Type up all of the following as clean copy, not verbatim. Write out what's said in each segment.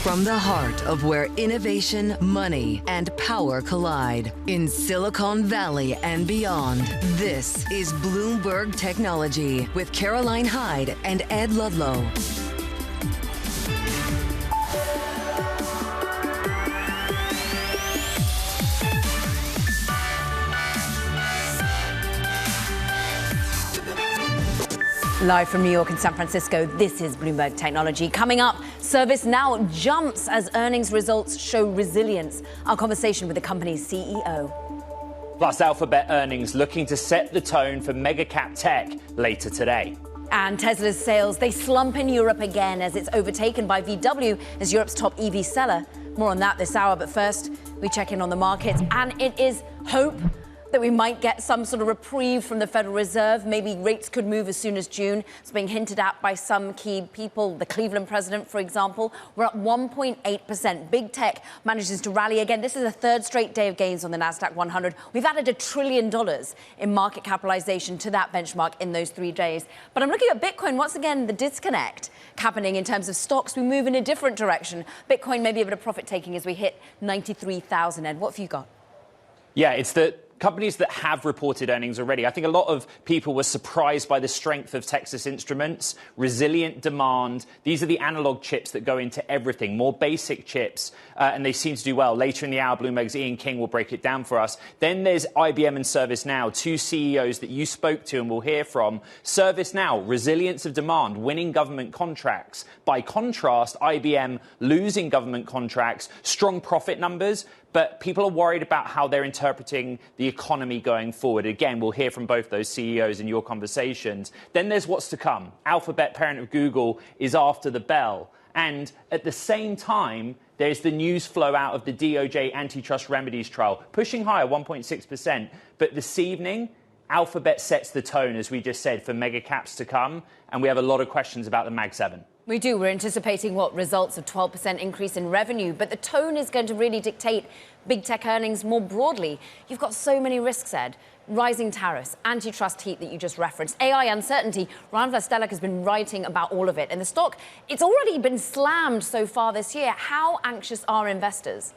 From the heart of where innovation, money, and power collide in Silicon Valley and beyond, this is Bloomberg Technology with Caroline Hyde and Ed Ludlow. Live from New York and San Francisco, this is Bloomberg Technology. Coming up, ServiceNow jumps as earnings results show resilience. Our conversation with the company's CEO. Plus, Alphabet earnings looking to set the tone for mega-cap tech later today. And Tesla's sales, they slump in Europe again as it's overtaken by VW as Europe's top EV seller. More on that this hour, but first, we check in on the markets. And it is hope that we might get some sort of reprieve from the Federal Reserve. Maybe rates could move as soon as June. It's being hinted at by some key people. The Cleveland president, for example. We're up 1.8%. Big tech manages to rally again. This is the third straight day of gains on the NASDAQ 100. We've added $1 trillion in market capitalization to that benchmark in those 3 days. But I'm looking at Bitcoin. Once again, the disconnect happening in terms of stocks. We move in a different direction. Bitcoin may be a bit of profit taking as we hit 93,000. Ed, what have you got? Yeah, it's the companies that have reported earnings already. I think a lot of people were surprised by the strength of Texas Instruments, resilient demand. These are the analog chips that go into everything, more basic chips, and they seem to do well. Later in the hour, Bloomberg's Ian King will break it down for us. Then there's IBM and ServiceNow, two CEOs that you spoke to and will hear from. ServiceNow, resilience of demand, winning government contracts. By contrast, IBM losing government contracts, strong profit numbers, but people are worried about how they're interpreting the economy going forward. Again, we'll hear from both those CEOs in your conversations. Then there's what's to come. Alphabet, parent of Google, is after the bell. And at the same time, there's the news flow out of the DOJ antitrust remedies trial, pushing higher, 1.6%. But this evening, Alphabet sets the tone, as we just said, for mega caps to come. And we have a lot of questions about the Mag 7. We do. We're anticipating results of 12% increase in revenue, but the tone is going to really dictate big tech earnings more broadly. You've got so many risks, Ed. Rising tariffs, antitrust heat that you just referenced, AI uncertainty. Ryan Verstelig has been writing about all of it. And the stock, it's already been slammed so far this year. How anxious are investors?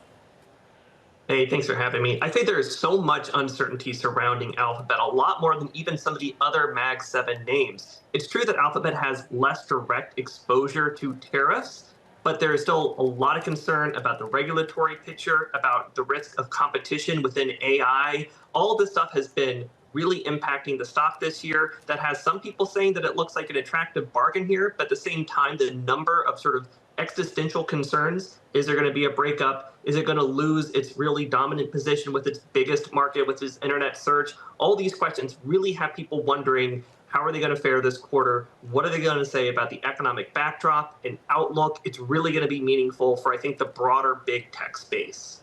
Hey, thanks for having me. I think there is so much uncertainty surrounding Alphabet, a lot more than even some of the other Mag 7 names. It's true that Alphabet has less direct exposure to tariffs, but there is still a lot of concern about the regulatory picture, about the risk of competition within AI. All this stuff has been really impacting the stock this year. That has some people saying that it looks like an attractive bargain here, but at the same time, the number of sort of existential concerns. Is there going to be a breakup? Is it going to lose its really dominant position with its biggest market, with its internet search? All these questions really have people wondering, how are they going to fare this quarter? What are they going to say about the economic backdrop and outlook? It's really going to be meaningful for, I think, the broader big tech space.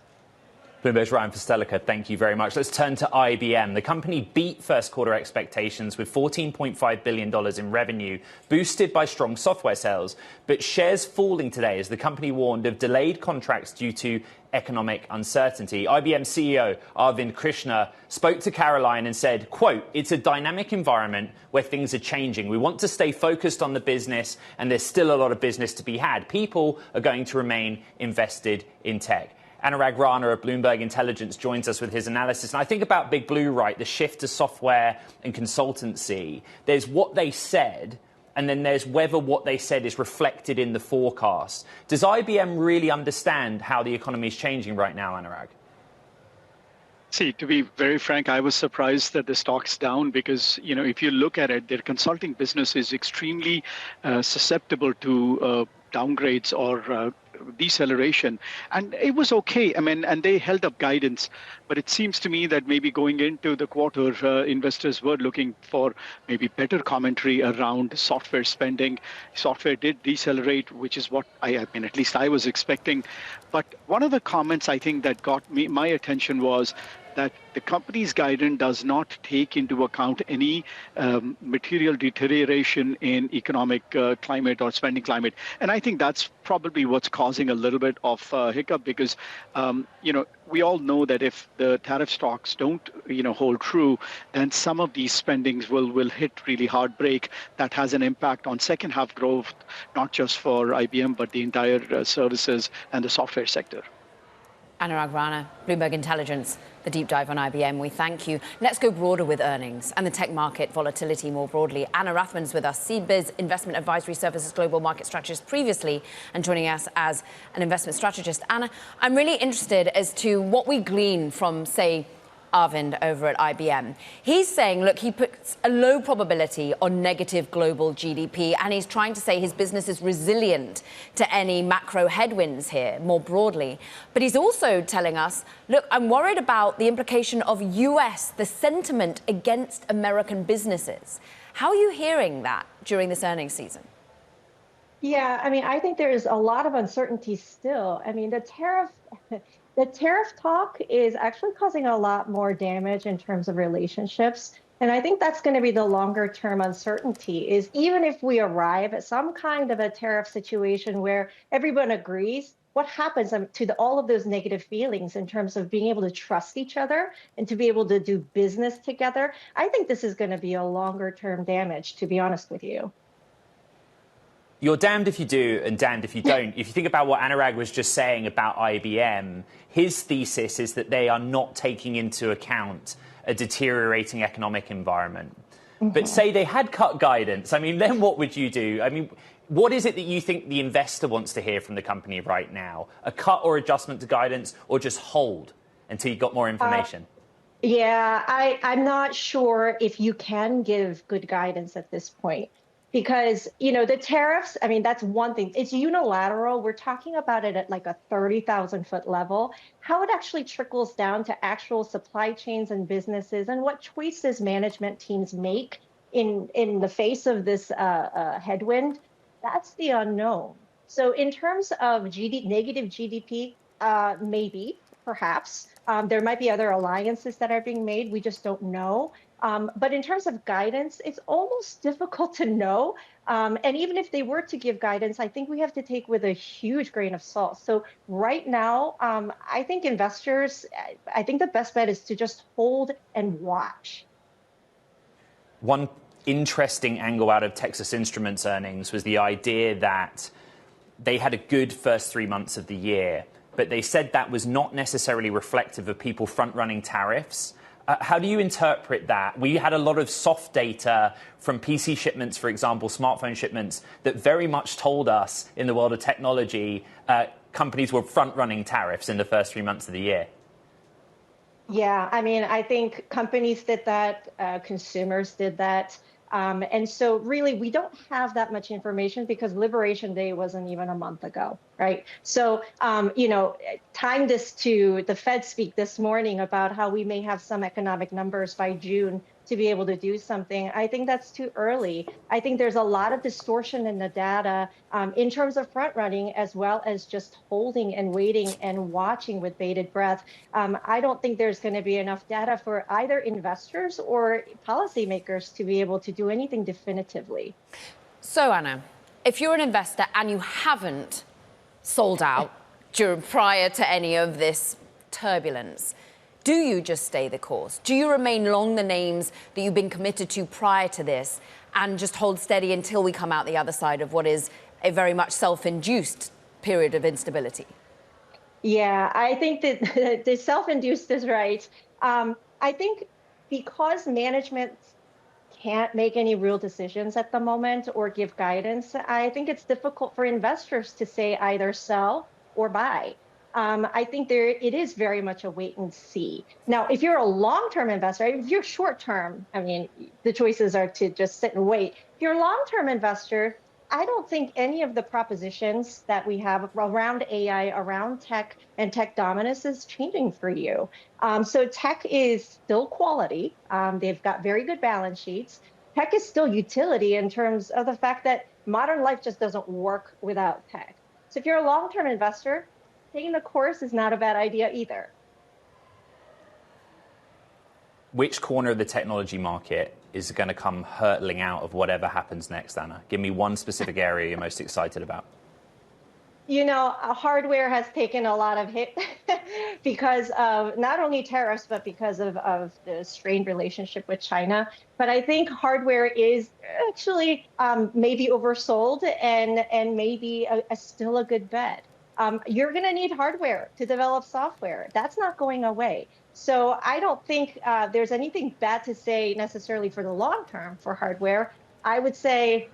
Bloomberg's Ryan Verstelig, thank you very much. Let's turn to IBM. The company beat first quarter expectations with $14.5 billion in revenue, boosted by strong software sales. But shares falling today as the company warned of delayed contracts due to economic uncertainty. IBM CEO Arvind Krishna spoke to Caroline and said, quote, "It's a dynamic environment where things are changing. We want to stay focused on the business, and there's still a lot of business to be had. People are going to remain invested in tech." Anurag Rana of Bloomberg Intelligence joins us with his analysis. And I think about Big Blue, right, the shift to software and consultancy. There's what they said, and then there's whether what they said is reflected in the forecast. Does IBM really understand how the economy is changing right now, Anurag? See, to be very frank, I was surprised that the stock's down because, if you look at it, their consulting business is extremely susceptible to downgrades or deceleration. And it was okay. And they held up guidance. But it seems to me that maybe going into the quarter, investors were looking for maybe better commentary around software spending. Software did decelerate, which is what at least I was expecting. But one of the comments I think that got my attention was that the company's guidance does not take into account any material deterioration in economic climate or spending climate. And I think that's probably what's causing a little bit of hiccup because, we all know that if the tariff talks don't, hold true, then some of these spendings will hit really hard break. That has an impact on second half growth, not just for IBM, but the entire services and the software sector. Anurag Rana, Bloomberg Intelligence, the deep dive on IBM. We thank you. Let's go broader with earnings and the tech market volatility more broadly. Anna Rathman's with us, CBIZ Investment Advisory Services Global Market Strategist previously, and joining us as an investment strategist. Anna, I'm really interested as to what we glean from, say, Arvind over at IBM. He's saying, look, he puts a low probability on negative global GDP, and he's trying to say his business is resilient to any macro headwinds here, more broadly. But he's also telling us, look, I'm worried about the implication of the sentiment against American businesses. How are you hearing that during this earnings season? Yeah, I think there is a lot of uncertainty still. The tariff talk is actually causing a lot more damage in terms of relationships. And I think that's going to be the longer term uncertainty is even if we arrive at some kind of a tariff situation where everyone agrees, what happens to all of those negative feelings in terms of being able to trust each other and to be able to do business together? I think this is going to be a longer term damage, to be honest with you. You're damned if you do and damned if you don't. If you think about what Anurag was just saying about IBM, his thesis is that they are not taking into account a deteriorating economic environment. Mm-hmm. But say they had cut guidance, then what would you do? What is it that you think the investor wants to hear from the company right now? A cut or adjustment to guidance, or just hold until you got more information? I'm not sure if you can give good guidance at this point. Because, the tariffs, that's one thing. It's unilateral. We're talking about it at like a 30,000-foot level. How it actually trickles down to actual supply chains and businesses and what choices management teams make in the face of this headwind, that's the unknown. So in terms of negative GDP, maybe, perhaps. There might be other alliances that are being made. We just don't know. But in terms of guidance, it's almost difficult to know. And even if they were to give guidance, I think we have to take with a huge grain of salt. So right now, I think the best bet is to just hold and watch. One interesting angle out of Texas Instruments earnings was the idea that they had a good first 3 months of the year, but they said that was not necessarily reflective of people front-running tariffs. How do you interpret that? We had a lot of soft data from PC shipments, for example, smartphone shipments, that very much told us in the world of technology, companies were front-running tariffs in the first 3 months of the year. Yeah, I think companies did that, consumers did that. And so really, we don't have that much information because Liberation Day wasn't even a month ago, right? So, tying this to the Fed speak this morning about how we may have some economic numbers by June to be able to do something, I think that's too early. I think there's a lot of distortion in the data in terms of front running, as well as just holding and waiting and watching with bated breath. I don't think there's going to be enough data for either investors or policymakers to be able to do anything definitively. So, Anna, if you're an investor and you haven't sold out prior to any of this turbulence, do you just stay the course? Do you remain long the names that you've been committed to prior to this and just hold steady until we come out the other side of what is a very much self-induced period of instability? Yeah, I think that the self-induced is right. I think because management can't make any real decisions at the moment or give guidance, I think it's difficult for investors to say either sell or buy. I think it is very much a wait and see. Now, if you're a long-term investor, if you're short-term, the choices are to just sit and wait. If you're a long-term investor, I don't think any of the propositions that we have around AI, around tech and tech dominance is changing for you. So tech is still quality. They've got very good balance sheets. Tech is still utility in terms of the fact that modern life just doesn't work without tech. So if you're a long-term investor, taking the course is not a bad idea either. Which corner of the technology market is going to come hurtling out of whatever happens next, Anna? Give me one specific area you're most excited about. You know, hardware has taken a lot of hit because of not only tariffs, but because of the strained relationship with China. But I think hardware is actually maybe oversold and maybe still a good bet. You're going to need hardware to develop software. That's not going away. So I don't think there's anything bad to say necessarily for the long term for hardware. I would say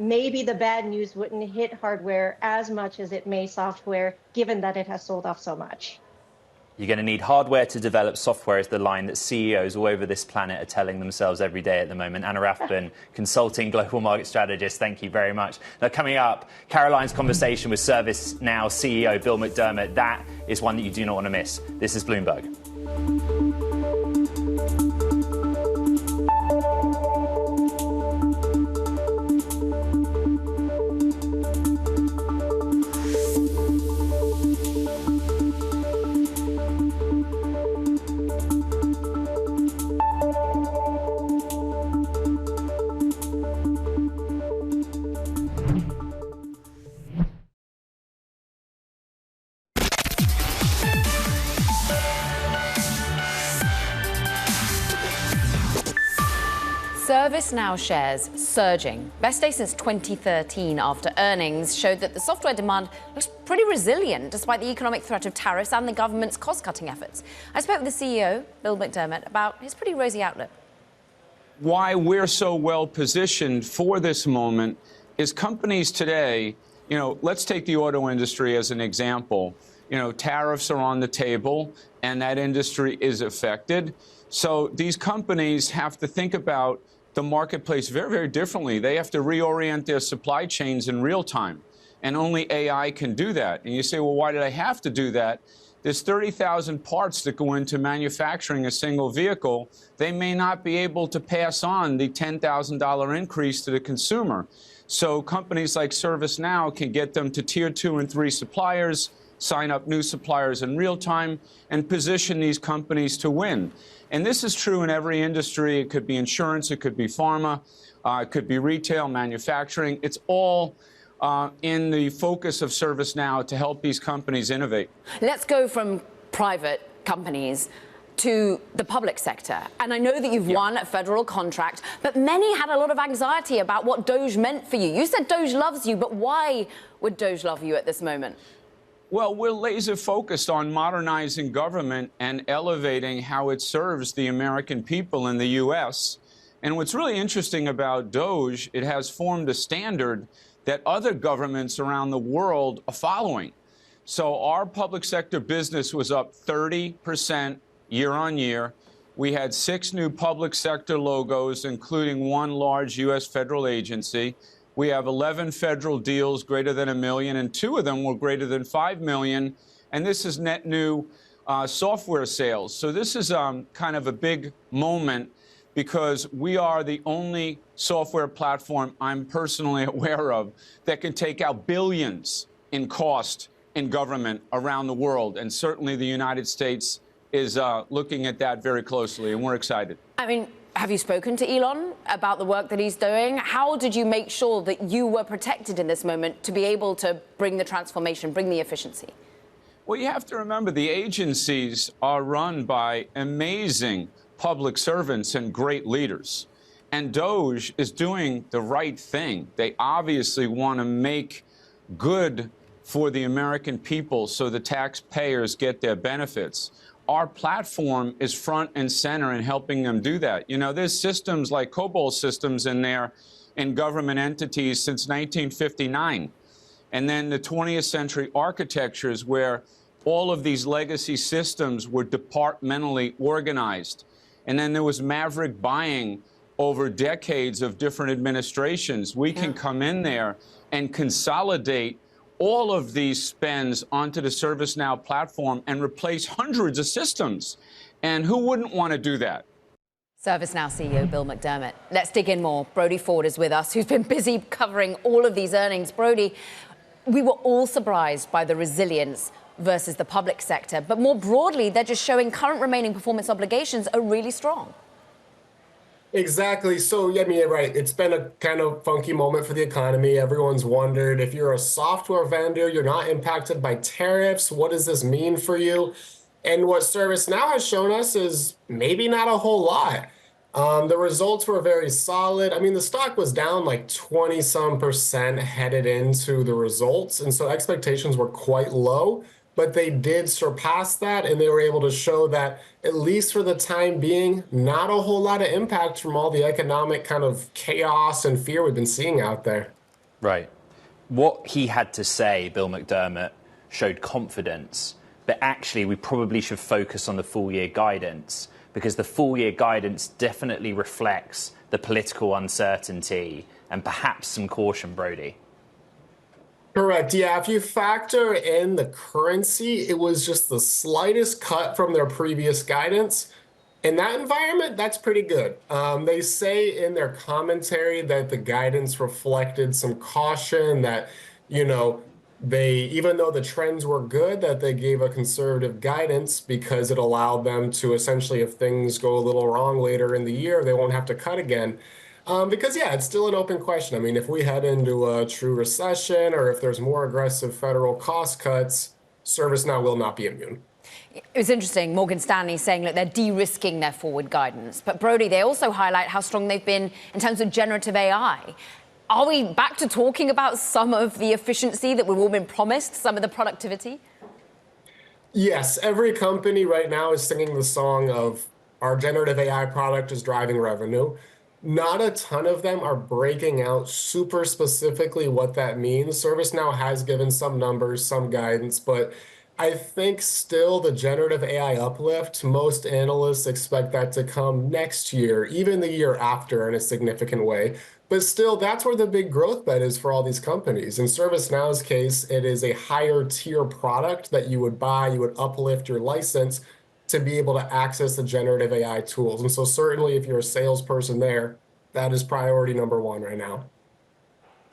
maybe the bad news wouldn't hit hardware as much as it may software, given that it has sold off so much. You're going to need hardware to develop software is the line that CEOs all over this planet are telling themselves every day at the moment. Anna Rathbun, consulting global market strategist, thank you very much. Now, coming up, Caroline's conversation with ServiceNow CEO Bill McDermott. That is one that you do not want to miss. This is Bloomberg. ServiceNow shares surging. Best day since 2013 after earnings showed that the software demand looks pretty resilient despite the economic threat of tariffs and the government's cost-cutting efforts. I spoke with the CEO, Bill McDermott, about his pretty rosy outlook. Why we're so well positioned for this moment is companies today, let's take the auto industry as an example. Tariffs are on the table and that industry is affected. So these companies have to think about the marketplace very, very differently. They have to reorient their supply chains in real time, and only AI can do that. And you say, well, why did I have to do that? There's 30,000 parts that go into manufacturing a single vehicle. They may not be able to pass on the $10,000 increase to the consumer. So companies like ServiceNow can get them to tier 2 and 3 suppliers, sign up new suppliers in real time, and position these companies to win. And this is true in every industry. It could be insurance, it could be pharma, it could be retail, manufacturing. It's all in the focus of ServiceNow to help these companies innovate. Let's go from private companies to the public sector. And I know that you've won a federal contract, but many had a lot of anxiety about what DOGE meant for you. You said DOGE loves you, but why would DOGE love you at this moment? Well, we're laser focused on modernizing government and elevating how it serves the American people in the U.S. And what's really interesting about DOGE, it has formed a standard that other governments around the world are following. So our public sector business was up 30% year on year. We had 6 new public sector logos, including 1 large U.S. federal agency. We have 11 federal deals greater than $1 million, and 2 of them were greater than $5 million. And this is net new software sales. So this is kind of a big moment because we are the only software platform I'm personally aware of that can take out billions in cost in government around the world. And certainly the United States is looking at that very closely, and we're excited. I mean, have you spoken to Elon about the work that he's doing? How did you make sure that you were protected in this moment to be able to bring the transformation, bring the efficiency? Well, you have to remember the agencies are run by amazing public servants and great leaders. And DOGE is doing the right thing. They obviously want to make good for the American people so the taxpayers get their benefits. Our platform is front and center in helping them do that. There's systems like COBOL systems in there in government entities since 1959. And then the 20th century architectures where all of these legacy systems were departmentally organized. And then there was maverick buying over decades of different administrations. We can come in there and consolidate all of these spends onto the ServiceNow platform and replace hundreds of systems. And who wouldn't want to do that? ServiceNow CEO Bill McDermott. Let's dig in more. Brody Ford is with us, who's been busy covering all of these earnings. Brody, we were all surprised by the resilience versus the public sector. But more broadly, they're just showing current remaining performance obligations are really strong. Exactly. So, yeah, I mean, right. It's been a kind of funky moment for the economy. Everyone's wondered if you're a software vendor, you're not impacted by tariffs. What does this mean for you? And what ServiceNow has shown us is maybe not a whole lot. The results were very solid. I mean, the stock was down like 20-some% headed into the results. And so expectations were quite low, but they did surpass that. And they were able to show that, at least for the time being, not a whole lot of impact from all the economic kind of chaos and fear we've been seeing out there. Right. What he had to say, Bill McDermott, showed confidence. But actually, we probably should focus on the full year guidance, because the full year guidance definitely reflects the political uncertainty and perhaps some caution, Brody. Correct. Yeah, if you factor in the currency, it was just the slightest cut from their previous guidance. In that environment, that's pretty good. They say in their commentary that the guidance reflected some caution, that, even though the trends were good, that they gave a conservative guidance because it allowed them to essentially, if things go a little wrong later in the year, they won't have to cut again. Because, yeah, it's still an open question. I mean, if we head into a true recession or if there's more aggressive federal cost cuts, ServiceNow will not be immune. It was interesting, Morgan Stanley saying, look, they're de-risking their forward guidance. But, Brody, they also highlight how strong they've been in terms of generative AI. Are we back to talking about some of the efficiency that we've all been promised, some of the productivity? Yes, every company right now is singing the song of our generative AI product is driving revenue. Not a ton of them are breaking out super specifically what that means. ServiceNow has given some numbers, some guidance, but I think still the generative AI uplift, most analysts expect that to come next year, even the year after in a significant way. But still, that's where the big growth bet is for all these companies. In ServiceNow's case, it is a higher tier product that you would buy, you would uplift your license to be able to access the generative AI tools. And so certainly if you're a salesperson there, that is priority number one right now.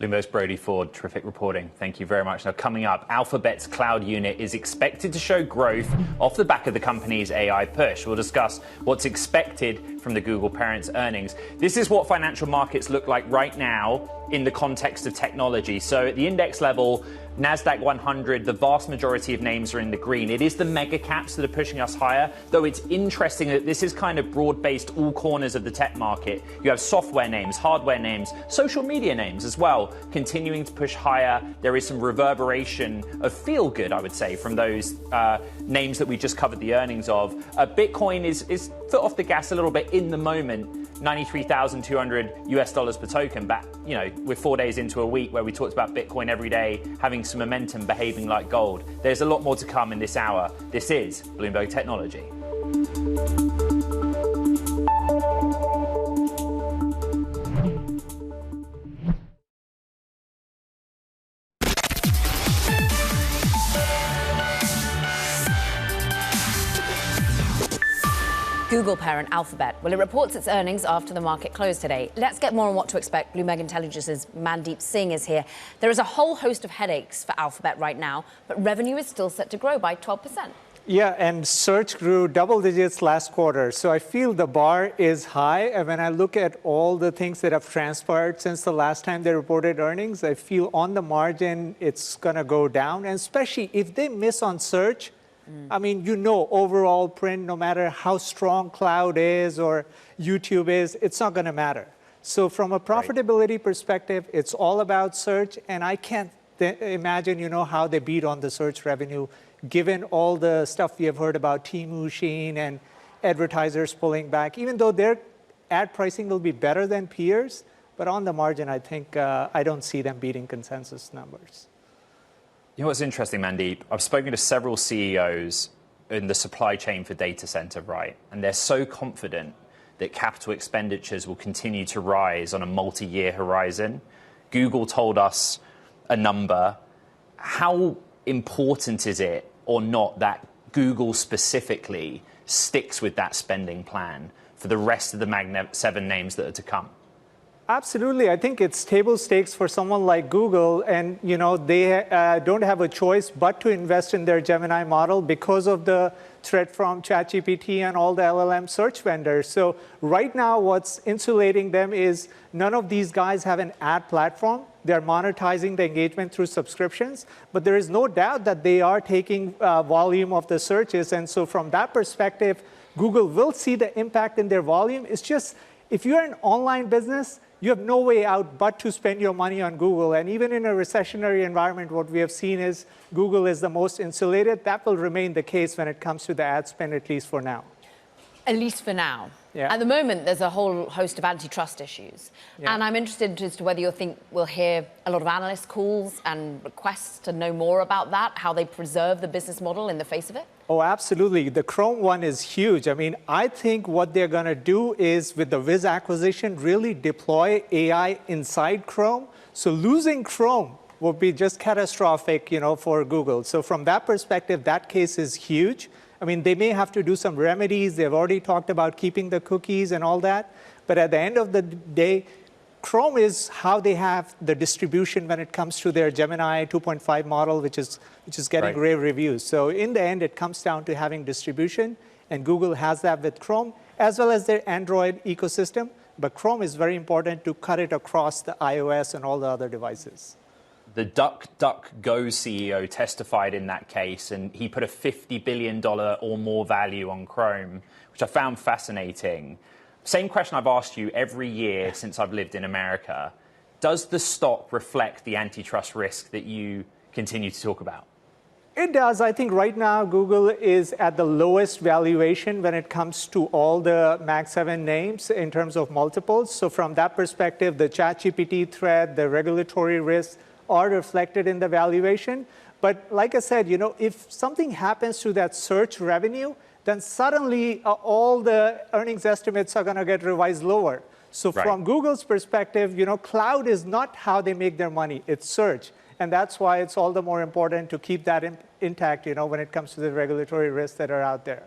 Bloomberg's Brody Ford, terrific reporting. Thank you very much. Now, coming up, Alphabet's cloud unit is expected to show growth off the back of the company's AI push. We'll discuss what's expected from the Google parent's earnings. This is what financial markets look like right now in the context of technology. So at the index level, NASDAQ 100, the vast majority of names are in the green. It is the mega caps that are pushing us higher, though it's interesting that this is kind of broad-based all corners of the tech market. You have software names, hardware names, social media names as well, continuing to push higher. There is some reverberation of feel-good, I would say, from those names that we just covered the earnings of. Bitcoin is foot off the gas a little bit in the moment. $93,200 per token, but we're 4 days into a week where we talked about Bitcoin every day having some momentum, behaving like gold. There's a lot more to come in this hour. This is Bloomberg Technology. Google parent Alphabet. Well, it reports its earnings after the market closed today. Let's get more on what to expect. Bloomberg Intelligence's Mandeep Singh is here. There is a whole host of headaches for Alphabet right now, but revenue is still set to grow by 12%. Yeah, and search grew double digits last quarter. So I feel the bar is high. And when I look at all the things that have transpired since the last time they reported earnings, I feel on the margin it's going to go down. And especially if they miss on search, I mean, overall print, no matter how strong cloud is or YouTube is, it's not going to matter. So from a profitability perspective, it's all about search. And I can't imagine, how they beat on the search revenue, given all the stuff we have heard about Temu, Shein, and advertisers pulling back, even though their ad pricing will be better than peers. But on the margin, I think I don't see them beating consensus numbers. You know what's interesting, Mandeep? I've spoken to several CEOs in the supply chain for data center, right? And they're so confident that capital expenditures will continue to rise on a multi-year horizon. Google told us a number. How important is it or not that Google specifically sticks with that spending plan for the rest of the Mag 7 names that are to come? Absolutely. I think it's table stakes for someone like Google, and they don't have a choice but to invest in their Gemini model because of the threat from ChatGPT and all the LLM search vendors. So right now, what's insulating them is none of these guys have an ad platform. They're monetizing the engagement through subscriptions, but there is no doubt that they are taking volume of the searches. And so from that perspective, Google will see the impact in their volume. It's just, if you're an online business, you have no way out but to spend your money on Google. And even in a recessionary environment, what we have seen is Google is the most insulated. That will remain the case when it comes to the ad spend, at least for now. At least for now. Yeah. At the moment, there's a whole host of antitrust issues. Yeah. And I'm interested as to whether you think we'll hear a lot of analyst calls and requests to know more about that, how they preserve the business model in the face of it. Oh, absolutely. The Chrome one is huge. I mean, I think what they're going to do is, with the Wiz acquisition, really deploy AI inside Chrome. So losing Chrome would be just catastrophic, for Google. So from that perspective, that case is huge. I mean, they may have to do some remedies. They've already talked about keeping the cookies and all that. But at the end of the day, Chrome is how they have the distribution when it comes to their Gemini 2.5 model, which is getting rave reviews. So in the end, it comes down to having distribution, and Google has that with Chrome, as well as their Android ecosystem. But Chrome is very important to cut it across the iOS and all the other devices. The DuckDuckGo CEO testified in that case, and he put a $50 billion or more value on Chrome, which I found fascinating. Same question I've asked you every year since I've lived in America. Does the stock reflect the antitrust risk that you continue to talk about? It does. I think right now Google is at the lowest valuation when it comes to all the Mag 7 names in terms of multiples. So from that perspective, the ChatGPT threat, the regulatory risks are reflected in the valuation. But like I said, if something happens to that search revenue, then suddenly all the earnings estimates are going to get revised lower. So from Google's perspective, cloud is not how they make their money. It's search. And that's why it's all the more important to keep that intact, when it comes to the regulatory risks that are out there.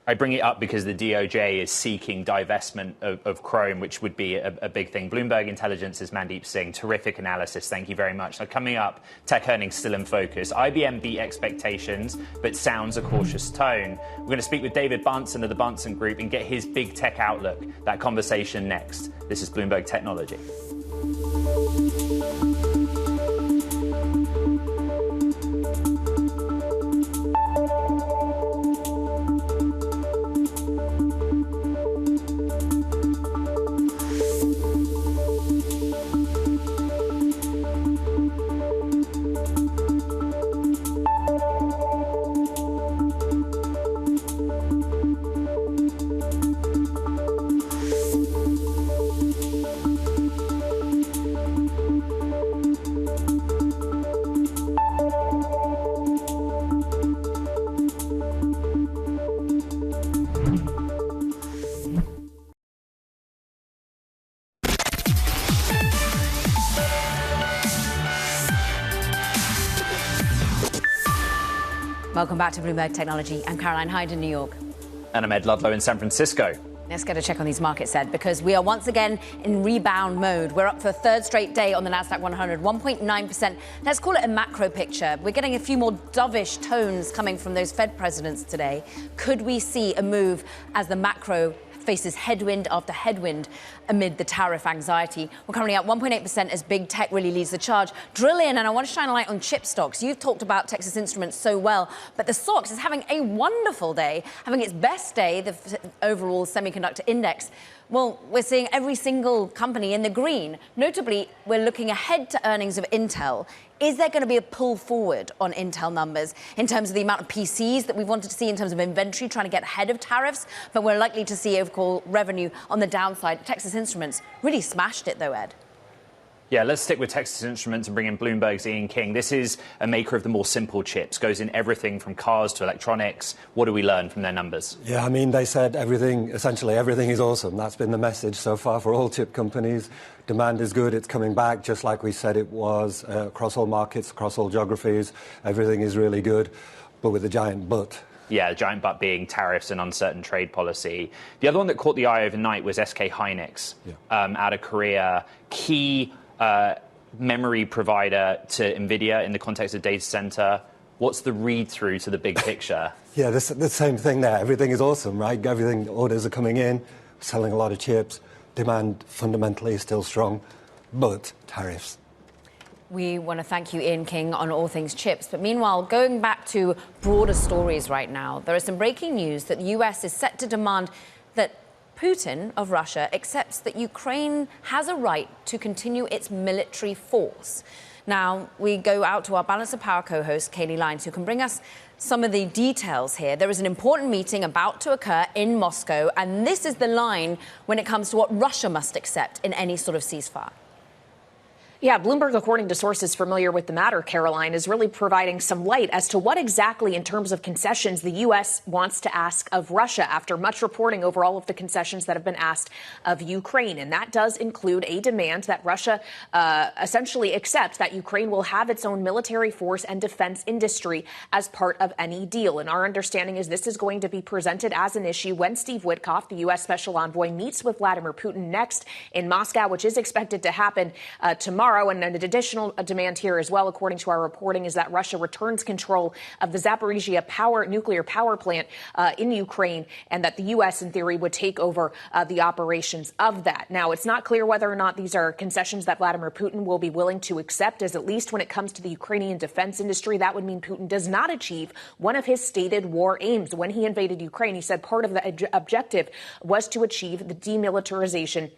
I bring it up because the DOJ is seeking divestment of Chrome, which would be a big thing. Bloomberg Intelligence's Mandeep Singh, terrific analysis. Thank you very much. Now, coming up, tech earnings still in focus. IBM beat expectations, but sounds a cautious tone. We're going to speak with David Bahnsen of the Bahnsen Group and get his big tech outlook. That conversation next. This is Bloomberg Technology. Welcome back to Bloomberg Technology. I'm Caroline Hyde in New York. And I'm Ed Ludlow in San Francisco. Let's get a check on these markets, Ed, because we are once again in rebound mode. We're up for a third straight day on the Nasdaq 100, 1.9%. Let's call it a macro picture. We're getting a few more dovish tones coming from those Fed presidents today. Could we see a move as the macro faces headwind after headwind amid the tariff anxiety? We're currently at 1.8% as big tech really leads the charge. Drill in, and I want to shine a light on chip stocks. You've talked about Texas Instruments so well, but the SOX is having a wonderful day, having its best day, the overall semiconductor index. Well, we're seeing every single company in the green. Notably, we're looking ahead to earnings of Intel. Is there going to be a pull forward on Intel numbers in terms of the amount of PCs that we wanted to see in terms of inventory, trying to get ahead of tariffs? But we're likely to see overall revenue on the downside. Texas Instruments really smashed it, though, Ed. Yeah, let's stick with Texas Instruments and bring in Bloomberg's Ian King. This is a maker of the more simple chips, goes in everything from cars to electronics. What do we learn from their numbers? Yeah, I mean, they said essentially everything is awesome. That's been the message so far for all chip companies. Demand is good. It's coming back just like we said it was across all markets, across all geographies. Everything is really good, but with a giant but. Yeah, the giant but being tariffs and uncertain trade policy. The other one that caught the eye overnight was SK Hynix out of Korea, key memory provider to NVIDIA in the context of data center. What's the read-through to the big picture? Yeah, the same thing there. Everything is awesome, right? Everything, orders are coming in, selling a lot of chips. Demand fundamentally is still strong, but tariffs. We want to thank you, Ian King, on all things chips. But meanwhile, going back to broader stories right now, there is some breaking news that the US is set to demand that Putin of Russia accepts that Ukraine has a right to continue its military force. Now, we go out to our Balance of Power co-host, Katie Lines, who can bring us some of the details here. There is an important meeting about to occur in Moscow, and this is the line when it comes to what Russia must accept in any sort of ceasefire. Yeah, Bloomberg, according to sources familiar with the matter, Caroline, is really providing some light as to what exactly, in terms of concessions, the U.S. wants to ask of Russia after much reporting over all of the concessions that have been asked of Ukraine. And that does include a demand that Russia essentially accept that Ukraine will have its own military force and defense industry as part of any deal. And our understanding is this is going to be presented as an issue when Steve Witkoff, the U.S. Special Envoy, meets with Vladimir Putin next in Moscow, which is expected to happen tomorrow. And an additional demand here as well, according to our reporting, is that Russia returns control of the Zaporizhzhia nuclear power plant in Ukraine, and that the U.S., in theory, would take over the operations of that. Now, it's not clear whether or not these are concessions that Vladimir Putin will be willing to accept, as at least when it comes to the Ukrainian defense industry, that would mean Putin does not achieve one of his stated war aims. When he invaded Ukraine, he said part of the objective was to achieve the demilitarization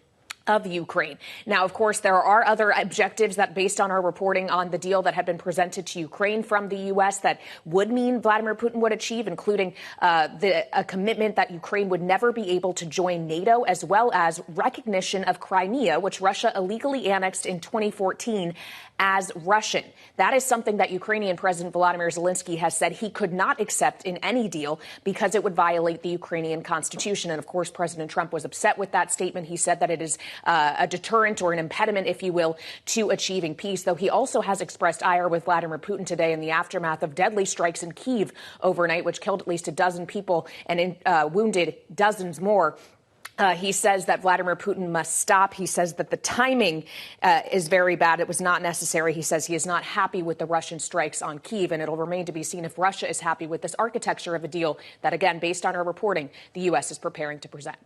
of Ukraine. Now, of course, there are other objectives that, based on our reporting on the deal that had been presented to Ukraine from the U.S., that would mean Vladimir Putin would achieve, including a commitment that Ukraine would never be able to join NATO, as well as recognition of Crimea, which Russia illegally annexed in 2014 as Russian. That is something that Ukrainian President Volodymyr Zelensky has said he could not accept in any deal because it would violate the Ukrainian constitution. And of course, President Trump was upset with that statement. He said that it is a deterrent or an impediment, if you will, to achieving peace, though he also has expressed ire with Vladimir Putin today in the aftermath of deadly strikes in Kyiv overnight, which killed at least a dozen people and wounded dozens more. He says that Vladimir Putin must stop. He says that the timing is very bad. It was not necessary. He says he is not happy with the Russian strikes on Kyiv, and it'll remain to be seen if Russia is happy with this architecture of a deal that, again, based on our reporting, the U.S. is preparing to present.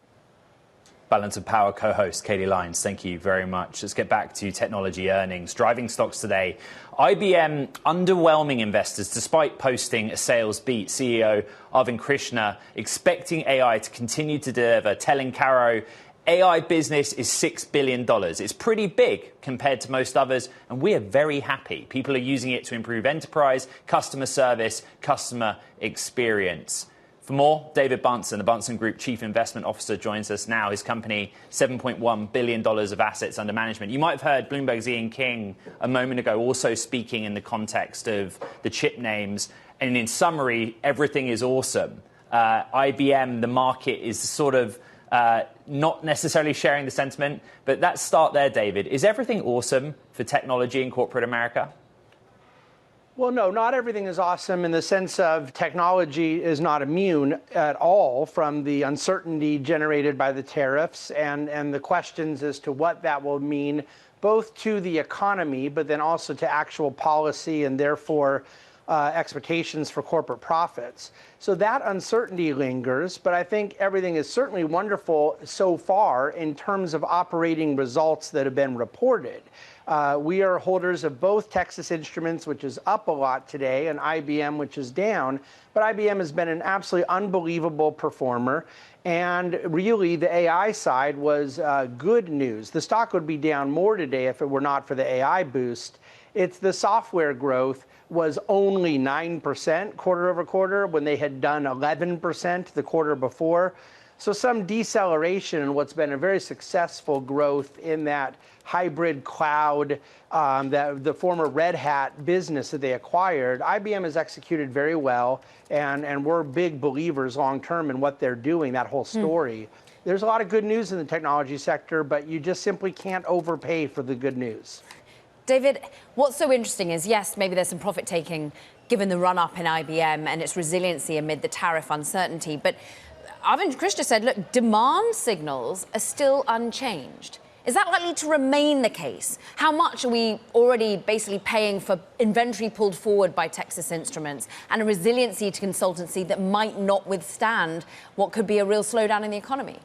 Balance of Power co-host Katie Lines, thank you very much. Let's get back to technology earnings. Driving stocks today, IBM underwhelming investors despite posting a sales beat. CEO Arvind Krishna expecting AI to continue to deliver, telling Caro AI business is $6 billion. It's pretty big compared to most others, and we are very happy. People are using it to improve enterprise, customer service, customer experience. For more, David Bunsen, the Bunsen Group Chief Investment Officer, joins us now. His company, $7.1 billion of assets under management. You might have heard Bloomberg's Ian King a moment ago also speaking in the context of the chip names. And in summary, everything is awesome. IBM, the market is sort of not necessarily sharing the sentiment. But let's start there, David. Is everything awesome for technology in corporate America? Well, no, not everything is awesome in the sense of technology is not immune at all from the uncertainty generated by the tariffs and the questions as to what that will mean both to the economy, but then also to actual policy and therefore expectations for corporate profits. So that uncertainty lingers, but I think everything is certainly wonderful so far in terms of operating results that have been reported. We are holders of both Texas Instruments, which is up a lot today, and IBM, which is down. But IBM has been an absolutely unbelievable performer. And really, the AI side was good news. The stock would be down more today if it were not for the AI boost. It's the software growth was only 9% quarter over quarter when they had done 11% the quarter before. So some deceleration in what's been a very successful growth in that hybrid cloud, the former Red Hat business that they acquired. IBM has executed very well, and we're big believers long term in what they're doing, that whole story. There's a lot of good news in the technology sector, but you just simply can't overpay for the good news. David, what's so interesting is, yes, maybe there's some profit taking given the run up in IBM and its resiliency amid the tariff uncertainty. But Arvind Krishna said, look, demand signals are still unchanged. Is that likely to remain the case? How much are we already basically paying for inventory pulled forward by Texas Instruments and a resiliency to consultancy that might not withstand what could be a real slowdown in the economy?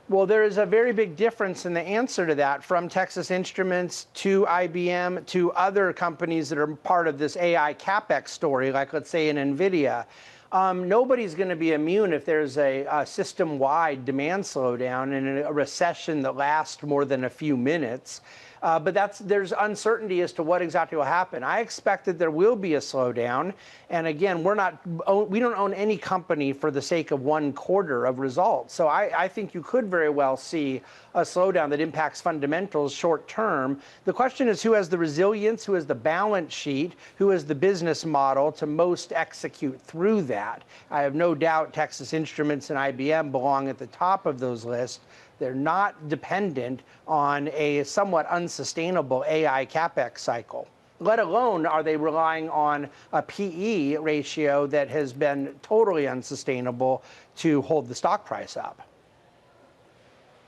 Well, there is a very big difference in the answer to that from Texas Instruments to IBM to other companies that are part of this AI CapEx story, like let's say in NVIDIA. Nobody's going to be immune if there's a system-wide demand slowdown and a recession that lasts more than a few minutes. But there's uncertainty as to what exactly will happen. I expect that there will be a slowdown. And again, we don't own any company for the sake of one quarter of results. So I think you could very well see a slowdown that impacts fundamentals short term. The question is who has the resilience, who has the balance sheet, who has the business model to most execute through that. I have no doubt Texas Instruments and IBM belong at the top of those lists. They're not dependent on a somewhat unsustainable AI CapEx cycle, let alone are they relying on a PE ratio that has been totally unsustainable to hold the stock price up.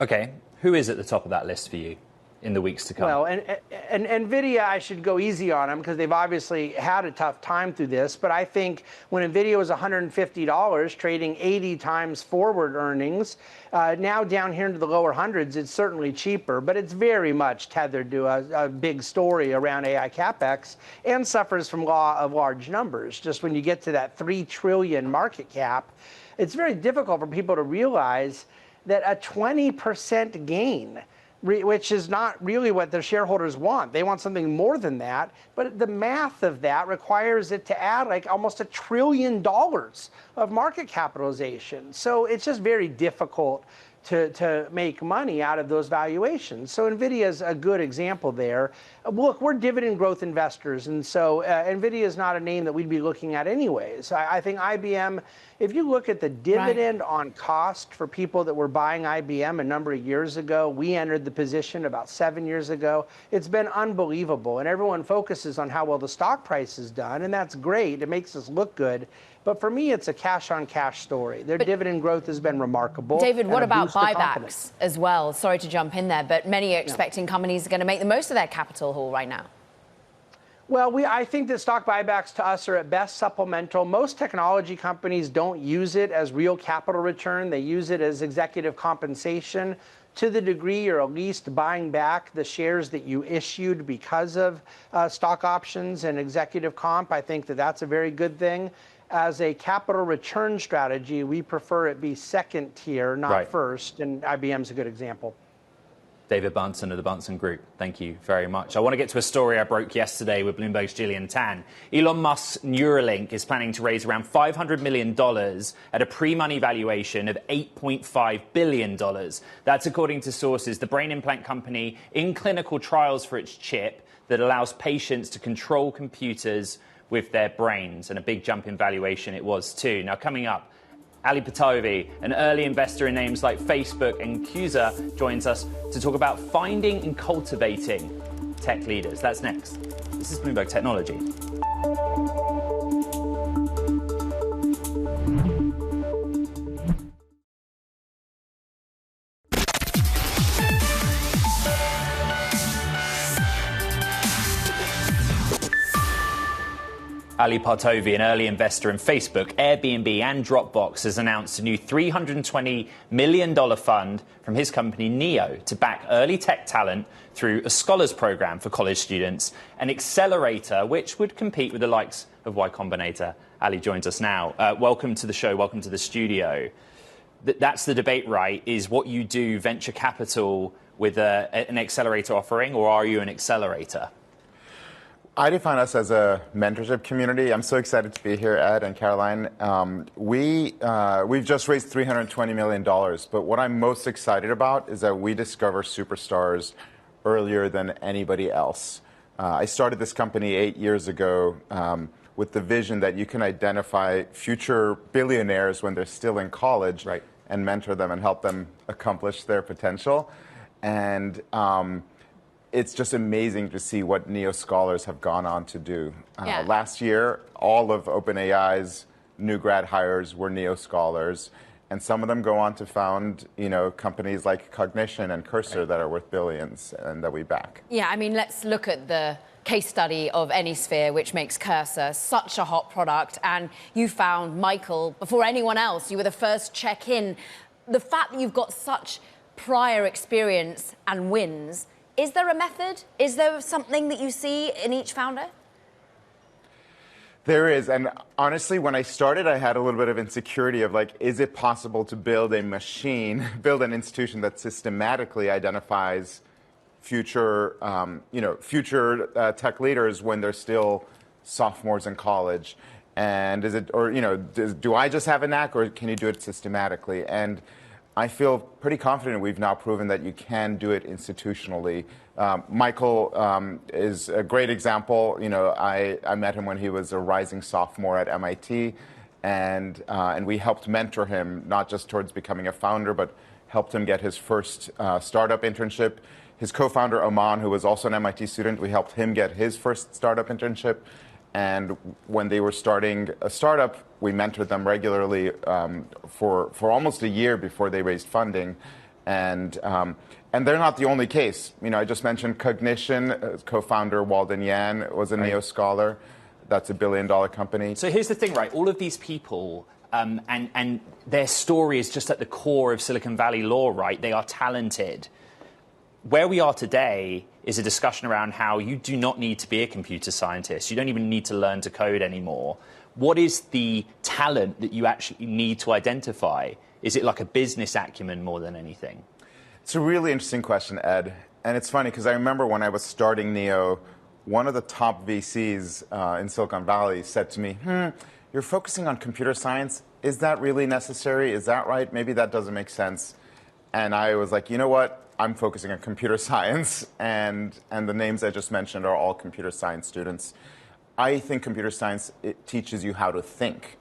Okay, who is at the top of that list for you in the weeks to come? Well, and NVIDIA, I should go easy on them because they've obviously had a tough time through this. But I think when NVIDIA was $150, trading 80 times forward earnings, now down here into the lower hundreds, it's certainly cheaper. But it's very much tethered to a big story around AI CapEx and suffers from law of large numbers. Just when you get to that 3 trillion market cap, it's very difficult for people to realize that a 20% gain, which is not really what their shareholders want. They want something more than that. But the math of that requires it to add like almost $1 trillion of market capitalization. So it's just very difficult to make money out of those valuations. So NVIDIA is a good example there. Look, we're dividend growth investors, and so NVIDIA is not a name that we'd be looking at anyways. I think IBM, if you look at the dividend on cost for people that were buying IBM a number of years ago, we entered the position about 7 years ago. It's been unbelievable, and everyone focuses on how well the stock price is done, and that's great. It makes us look good. But for me, it's a cash-on-cash story. Their dividend growth has been remarkable. David, what about buybacks as well? Sorry to jump in there, but many are expecting companies are going to make the most of their capital haul right now. Well, I think that stock buybacks to us are at best supplemental. Most technology companies don't use it as real capital return. They use it as executive compensation. To the degree you're at least buying back the shares that you issued because of stock options and executive comp, I think that that's a very good thing. As a capital return strategy, we prefer it be second tier, not first, and IBM's a good example. David Bunsen of the Bunsen Group, thank you very much. I want to get to a story I broke yesterday with Bloomberg's Gillian Tan. Elon Musk's Neuralink is planning to raise around $500 million at a pre-money valuation of $8.5 billion. That's according to sources. The brain implant company in clinical trials for its chip that allows patients to control computers with their brains, and a big jump in valuation it was too. Now coming up, Ali Partovi, an early investor in names like Facebook and Cusa, joins us to talk about finding and cultivating tech leaders. That's next. This is Bloomberg Technology. Ali Partovi, an early investor in Facebook, Airbnb and Dropbox, has announced a new $320 million fund from his company Neo to back early tech talent through a scholars program for college students, an accelerator which would compete with the likes of Y Combinator. Ali joins us now. Welcome to the show. Welcome to the studio. That's the debate, right? Is what you do venture capital with an accelerator offering, or are you an accelerator? I define us as a mentorship community. I'm so excited to be here, Ed and Caroline. We've just raised $320 million, but what I'm most excited about is that we discover superstars earlier than anybody else. I started this company 8 years ago with the vision that you can identify future billionaires when they're still in college and mentor them and help them accomplish their potential. And it's just amazing to see what Neo scholars have gone on to do. Yeah. Last year, all of OpenAI's new grad hires were Neo scholars, and some of them go on to found, companies like Cognition and Cursor that are worth billions and that we back. Yeah, I mean, let's look at the case study of AnySphere, which makes Cursor such a hot product. And you found Michael before anyone else. You were the first check-in. The fact that you've got such prior experience and wins, is there a method? Is there something that you see in each founder? There is, and honestly, when I started, I had a little bit of insecurity of like, is it possible to build a machine, build an institution that systematically identifies future tech leaders when they're still sophomores in college? And is it, or do I just have a knack, or can you do it systematically? And I feel pretty confident we've now proven that you can do it institutionally. Michael is a great example. I met him when he was a rising sophomore at MIT, and we helped mentor him, not just towards becoming a founder, but helped him get his first startup internship. His co-founder, Aman, who was also an MIT student, we helped him get his first startup internship. And when they were starting a startup, we mentored them regularly for almost a year before they raised funding. And they're not the only case. I just mentioned Cognition. Co-founder Walden Yan was a Neo scholar. That's $1 billion company. So here's the thing, right? All of these people, and their story is just at the core of Silicon Valley law, right? They are talented. Where we are today is a discussion around how you do not need to be a computer scientist. You don't even need to learn to code anymore. What is the talent that you actually need to identify? Is it like a business acumen more than anything? It's a really interesting question, Ed. And it's funny because I remember when I was starting Neo, one of the top VCs in Silicon Valley said to me, you're focusing on computer science. Is that really necessary? Is that right? Maybe that doesn't make sense. And I was like, you know what? I'm focusing on computer science, and the names I just mentioned are all computer science students. I think computer science, it teaches you how to think.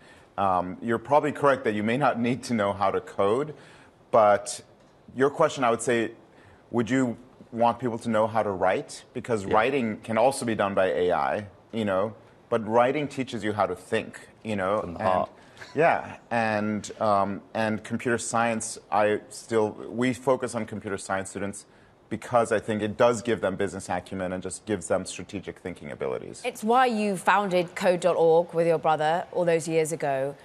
You're probably correct that you may not need to know how to code, but your question, I would say, would you want people to know how to write? Because writing can also be done by AI, but writing teaches you how to think, From the heart. Yeah, and computer science, we focus on computer science students because I think it does give them business acumen and just gives them strategic thinking abilities. It's why you founded Code.org with your brother all those years ago.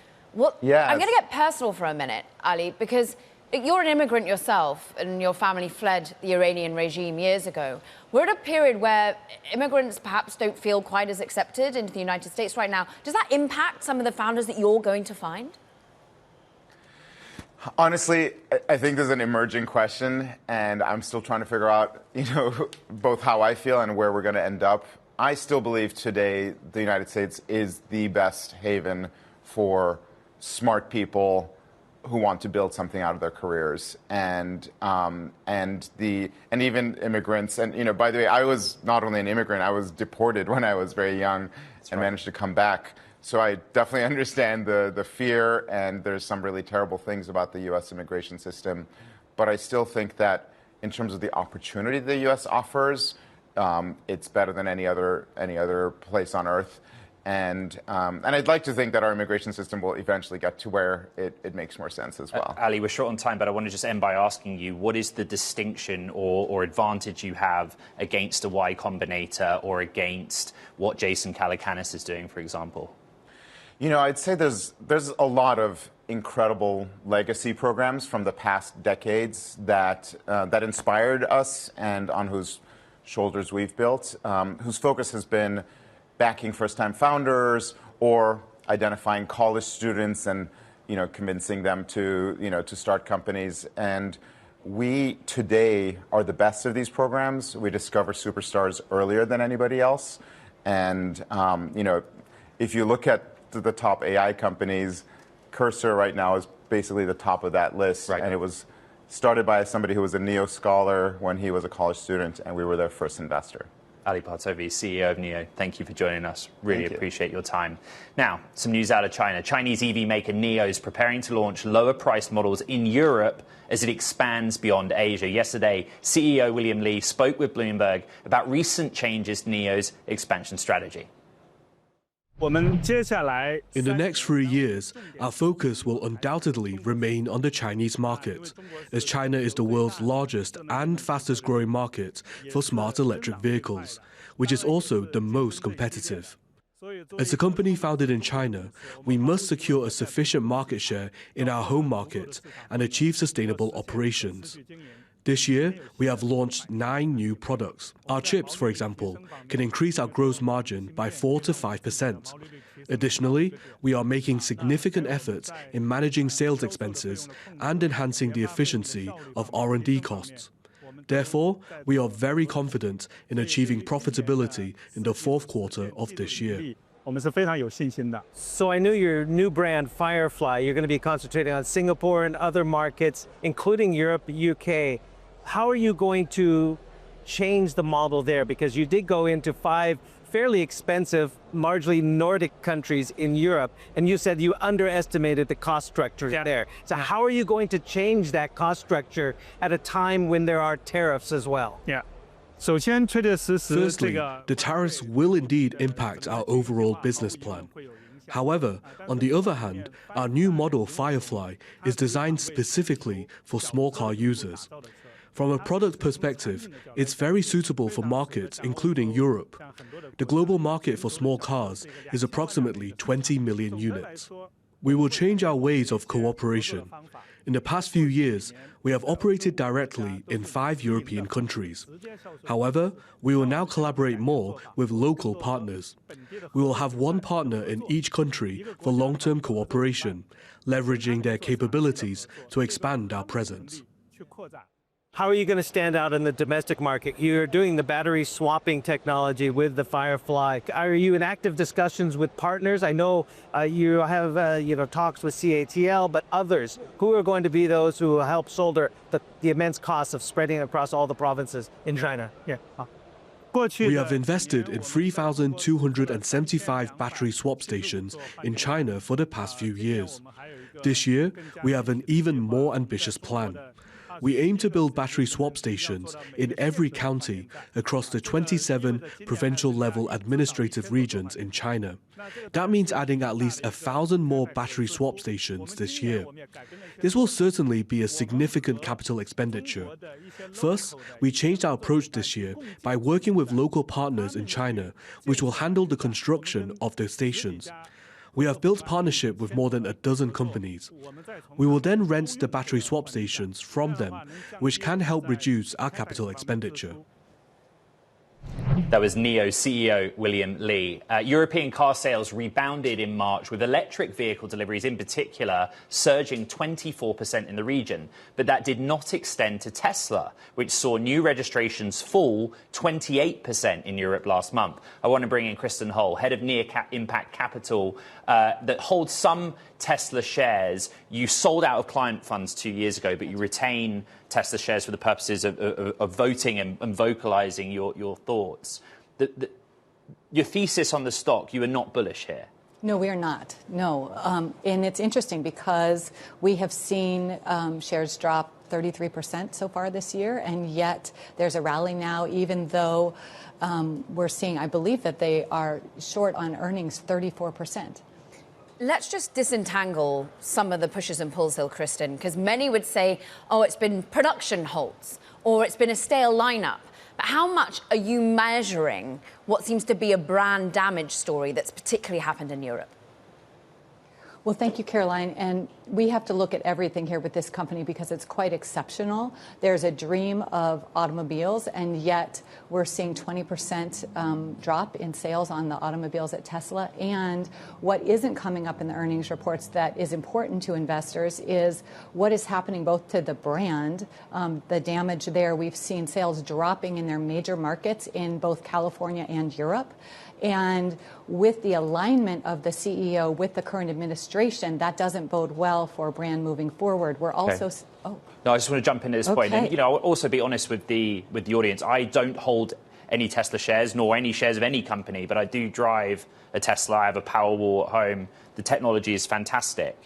Yeah, I'm going to get personal for a minute, Ali, because you're an immigrant yourself and your family fled the Iranian regime years ago. We're at a period where immigrants perhaps don't feel quite as accepted into the United States right now. Does that impact some of the founders that you're going to find? Honestly, I think there's an emerging question, and I'm still trying to figure out, both how I feel and where we're going to end up. I still believe today the United States is the best haven for smart people who want to build something out of their careers, and even immigrants. And by the way, I was not only an immigrant, I was deported when I was very young. That's and right. Managed to come back. So I definitely understand the fear, and there's some really terrible things about the U.S. immigration system. But I still think that in terms of the opportunity the U.S. offers, it's better than any other place on earth. And I'd like to think that our immigration system will eventually get to where it makes more sense as well. Ali, we're short on time, but I want to just end by asking you, what is the distinction or advantage you have against a Y Combinator or against what Jason Calacanis is doing, for example? I'd say there's a lot of incredible legacy programs from the past decades that inspired us and on whose shoulders we've built, whose focus has been backing first-time founders or identifying college students and convincing them to start companies. And we today are the best of these programs. We discover superstars earlier than anybody else. And if you look at the top AI companies, Cursor right now is basically the top of that list. Right. And it was started by somebody who was a Neo scholar when he was a college student, and we were their first investor. Ali Partovi, CEO of Neo, thank you for joining us. Really appreciate your time. Now, some news out of China. Chinese EV maker Neo is preparing to launch lower-priced models in Europe as it expands beyond Asia. Yesterday, CEO William Li spoke with Bloomberg about recent changes to Neo's expansion strategy. In the next 3 years, our focus will undoubtedly remain on the Chinese market, as China is the world's largest and fastest growing market for smart electric vehicles, which is also the most competitive. As a company founded in China, we must secure a sufficient market share in our home market and achieve sustainable operations. This year, we have launched 9 new products. Our chips, for example, can increase our gross margin by 4 to 5%. Additionally, we are making significant efforts in managing sales expenses and enhancing the efficiency of R&D costs. Therefore, we are very confident in achieving profitability in the fourth quarter of this year. So I know your new brand, Firefly, you're going to be concentrating on Singapore and other markets, including Europe, UK. How are you going to change the model there? Because you did go into 5 fairly expensive, largely Nordic countries in Europe, and you said you underestimated the cost structure there. So how are you going to change that cost structure at a time when there are tariffs as well? Firstly, the tariffs will indeed impact our overall business plan. However, on the other hand, our new model Firefly is designed specifically for small car users. From a product perspective, it's very suitable for markets including Europe. The global market for small cars is approximately 20 million units. We will change our ways of cooperation. In the past few years, we have operated directly in 5 European countries. However, we will now collaborate more with local partners. We will have one partner in each country for long-term cooperation, leveraging their capabilities to expand our presence. How are you going to stand out in the domestic market? You're doing the battery swapping technology with the Firefly. Are you in active discussions with partners? I know you have talks with CATL, but others. Who are going to be those who will help shoulder the immense costs of spreading across all the provinces in China? We have invested in 3,275 battery swap stations in China for the past few years. This year, we have an even more ambitious plan. We aim to build battery swap stations in every county across the 27 provincial-level administrative regions in China. That means adding at least 1,000 more battery swap stations this year. This will certainly be a significant capital expenditure. First, we changed our approach this year by working with local partners in China, which will handle the construction of the stations. We have built partnership with more than a dozen companies. We will then rent the battery swap stations from them, which can help reduce our capital expenditure. That was Neo CEO William Li. European car sales rebounded in March, with electric vehicle deliveries in particular surging 24% in the region. But that did not extend to Tesla, which saw new registrations fall 28% in Europe last month. I want to bring in Kristen Hull, head of Near Impact Capital, that holds some Tesla shares. You sold out of client funds 2 years ago, but you retain Tesla shares for the purposes of voting and vocalizing your thoughts. Your thesis on the stock, you are not bullish here. No, we are not. No. And it's interesting because we have seen shares drop 33% so far this year, and yet there's a rally now, even though we're seeing, I believe that they are short on earnings 34%. Let's just disentangle some of the pushes and pulls, Kristen, because many would say, oh, it's been production halts or it's been a stale lineup. But how much are you measuring what seems to be a brand damage story that's particularly happened in Europe? Well, thank you, Caroline. And we have to look at everything here with this company because it's quite exceptional. There's a dream of automobiles, and yet we're seeing 20% drop in sales on the automobiles at Tesla. And what isn't coming up in the earnings reports that is important to investors is what is happening both to the brand, the damage there. We've seen sales dropping in their major markets in both California and Europe. And with the alignment of the CEO with the current administration, that doesn't bode well for a brand moving forward. We're also... No, I just want to jump into this point. And, I'll also be honest with the audience. I don't hold any Tesla shares, nor any shares of any company, but I do drive a Tesla. I have a Powerwall at home. The technology is fantastic.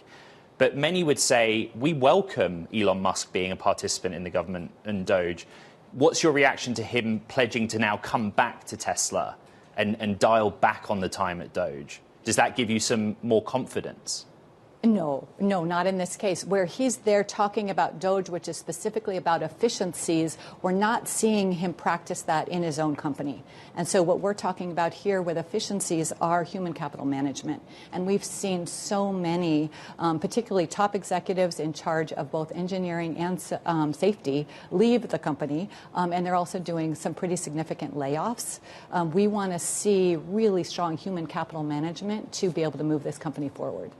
But many would say, we welcome Elon Musk being a participant in the government and Doge. What's your reaction to him pledging to now come back to Tesla and dial back on the time at Doge? Does that give you some more confidence? No, not in this case. Where he's there talking about Doge, which is specifically about efficiencies, we're not seeing him practice that in his own company. And so what we're talking about here with efficiencies are human capital management. And we've seen so many, particularly top executives in charge of both engineering and safety, leave the company. And they're also doing some pretty significant layoffs. We want to see really strong human capital management to be able to move this company forward.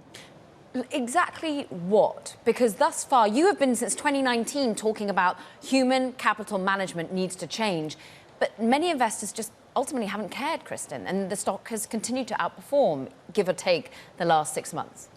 Exactly what? Because thus far, you have been since 2019 talking about human capital management needs to change. But many investors just ultimately haven't cared, Kristen, and the stock has continued to outperform, give or take, the last 6 months.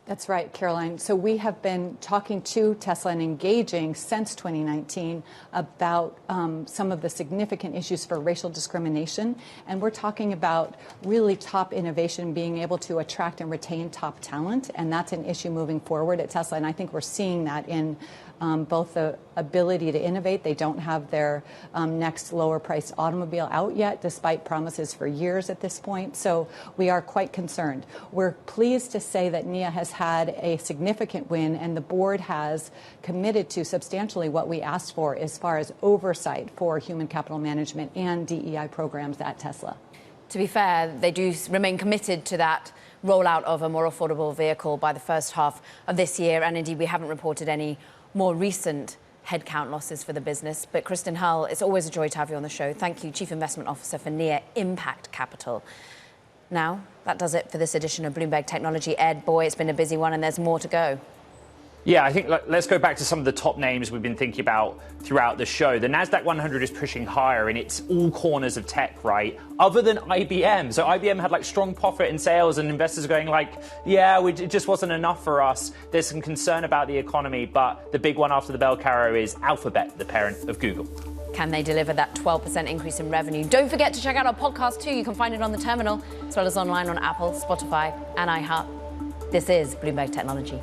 That's right, Caroline. So we have been talking to Tesla and engaging since 2019 about some of the significant issues for racial discrimination. And we're talking about really top innovation, being able to attract and retain top talent. And that's an issue moving forward at Tesla. And I think we're seeing that in both the ability to innovate. They don't have their next lower priced automobile out yet, despite promises for years at this point. So we are quite concerned. We're pleased to say that NIA has had a significant win, and the board has committed to substantially what we asked for as far as oversight for human capital management and DEI programs at Tesla. To be fair, they do remain committed to that rollout of a more affordable vehicle by the first half of this year. And indeed, we haven't reported any more recent headcount losses for the business. But Kristen Hull, it's always a joy to have you on the show. Thank you, Chief Investment Officer for NIA Impact Capital. Now, that does it for this edition of Bloomberg Technology. Ed, boy, it's been a busy one and there's more to go. Yeah, I think let's go back to some of the top names we've been thinking about throughout the show. The NASDAQ 100 is pushing higher in its all corners of tech, right? Other than IBM. So IBM had like strong profit in sales and investors are going like, yeah, it just wasn't enough for us. There's some concern about the economy, but the big one after the bell carrier is Alphabet, the parent of Google. Can they deliver that 12% increase in revenue? Don't forget to check out our podcast too. You can find it on the terminal, as well as online on Apple, Spotify, and iHeart. This is Bloomberg Technology.